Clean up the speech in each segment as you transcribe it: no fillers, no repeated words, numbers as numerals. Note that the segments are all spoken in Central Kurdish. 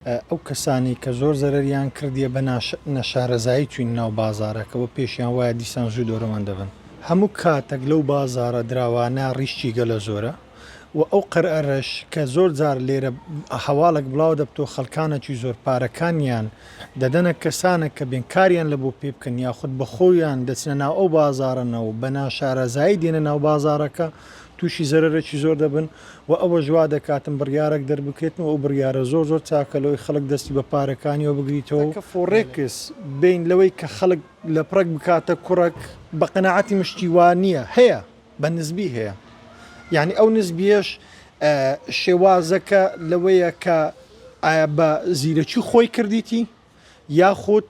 ئەو کەسانی کە زۆر زەرەریان کردیە بە نەشارەزایی چوین ناو بازارەکەەوە پێشیان وایە دیسان زوو دۆرەمان دەبن. هەموو کاتێک لەو بازارە دراوانە ڕیشتی گەلە زۆرە و ئەو قەرئەرش کە زۆر جار لێرە هەواڵک بڵاو دەبتۆ خەڵکانێکی زۆر پارەکانیان دەدەنە کەسانە کە بێنکاریان لە بۆ پێ بکەن یاخود بە خۆیان دەچنە ناو ئەو بازارەنەوە بە ناشارەزایی دێنە ناو بازارەکە تووشی زەرەرێکی زۆر دەبن و ئەوە ژوا دەکاتن بڕیارێک دەربکرێتن و ئەو بڕیارە زۆر چاکەلەوەی خەڵک دەستی بە پارەکانیەوە بگریتەوە کە فۆڕێکس بین لەوەی کە خەڵک لە پڕک بکاتە کوڕک بە قەناعەتی مشتیوانیە هەیە بە نزبی هەیە. یعنی ئەو نزبیەش شێوازەکە لەوەیە کە ئایا بە زیرەکی خۆی کردیتی یاخود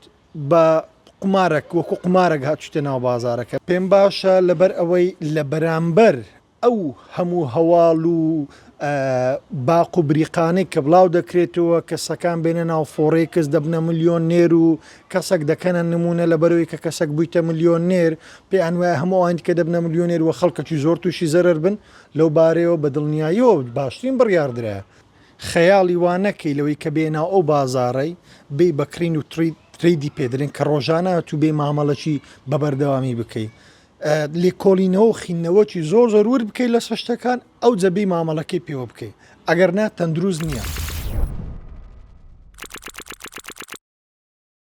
بە قمارێک وەکو قمارێک هاتووتە ناو بازارەکە. پێم باشە لەبەر ئەوەی لە بەرامبەر ئەو هەموو هەواڵ و باق و بریقانەی کە بڵاو دەکرێتەوە کەسەکان بێنە ناو فۆڕەی کەس دەبنە ملیۆنێر و کەسێک دەکەنە نمونە لەبەرەوەی کە کەسێک بوویتە ملیۆنێر پێیان وایە هەموو ئەوانی کە دەبنە ملیۆنێر و خەڵکەکی زۆر تووشی زەرەر بن لەو بارەیەوە بە دڵنیاییەوە باشترین بڕیاردرایە. خەیاڵی وانەکەی لەوەی کە بێناو ئەو بازارەی بێ بەکرین و تریدی پێدرێن کە ڕۆژانە تو بێ مامەڵەکی بە بەردەوامی بکەیت. لێکۆڵینەوە و خینەوەکی زۆر ور بکەیت لە سەشتەکان ئەو جەبی مامەڵەکەی پێوە بکەیت ئەگەر نا تەندروست نییە.